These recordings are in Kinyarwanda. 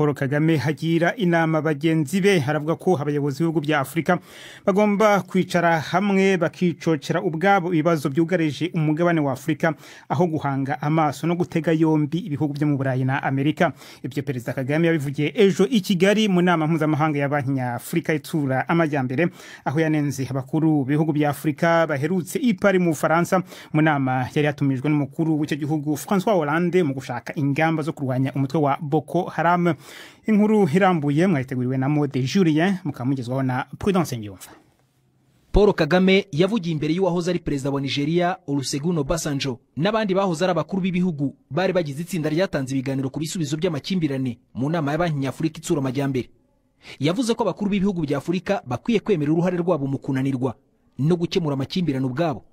Paul Kagame hagira inama bagenzi be haravuga ko abayobozi b'ibihugu bya Afrika bagomba kwicara hamwe bakicocera ubwabo ibibazo byugareje umugabane wa Afrika aho guhanga amaso no gutega yombi ibihugu byo mu Burayi na Amerika. Ibyo Perezida Kagame yabivugiye ejo i Kigali mu nama mpuzamahanga ya Banki ya Afrika itsura amajyambere aho yanenze abakuru b'ibihugu bya Afrika baherutse i Paris mu Faransa mu nama yari yatumijwe n'umukuru w'icyo gihugu François Hollande mu gushaka ingamba zo kurwanya umutwe wa Boko Haram. Inkuru irambuye mwayiteguriwe na Mode Julien mukamugezwaho na Prudence Nyumva. Paul Kagame yavugiye imbere y'uwahoze ari perezida wa Nigeria Olusegun Obasanjo n'abandi bahoze ari abakuru b'ibihugu bari bagize itsinda ryatanze ibiganiro ku bisubizo by'amakimbirane mu nama ya Banki ya Afrika itsura amajyambere. Yavuze ko abakuru b'ibihugu bya Afrika bakwiye kwemera uruhare rwabo mu kunanirwa no gukemura amakimbirane ubwabo.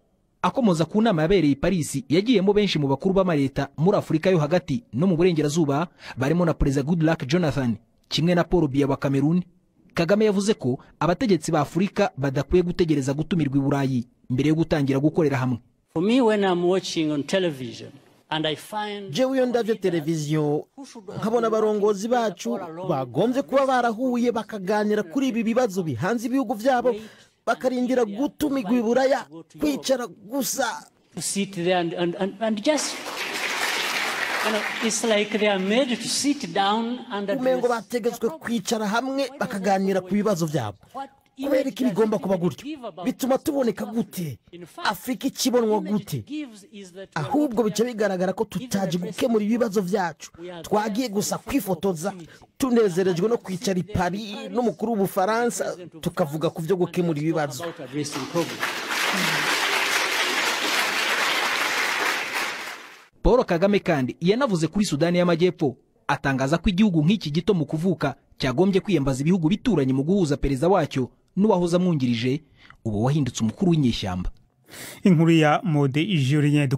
Akomoza ku nama yabereye i Paris yagiyemo benshi mu bakuru b'amareta muri Afrika yo hagati no mu burengerazuba barimo na Perezida Goodluck Jonathan kimwe na Paul Biya wa Cameroon. Kagame yavuze ko abategetsi ba Afrika badakwiye gutegereza gutumirwa i Burayi mbere yo gutangira gukorera hamwe. For me, when I'm watching on television and I find jewe ndavye televiziyo nkabona abarongozi bacu bagombye kuba barahuye bakaganira kuri ibi bibazo bihanze ibihugu byabo bakarindira gutumigwa i Buraya kwicara gusa to sit there and just it's like they are made to sit down and umengo bategetswe kwicara hamwe bakaganira ku bibazo byabo. Kubera iki bigomba kuba gutyo bituma tuboneka gute Afrika ikibonwa gute? Ahubwo bice bigaragara ko tutaje gukemura ibibazo byacu, twagiye gusa kwifotoza tunezerejwe no kwicara i Paris n'umukuru w'Ubufaransa tukavuga ku byo gukemura ibibazo. Paul Kagame kandi yanavuze kuri Sudani y'Amajyepfo atangaza ko igihugu nk'iki gito mu kuvuka cyagombye kwiyambaza ibihugu bituranye mu guhuza perezida wacyo n'uwahoze amwungirije ubu wahindutse umukuru w'inyeshyamba. Inkuru ya Mode Julien.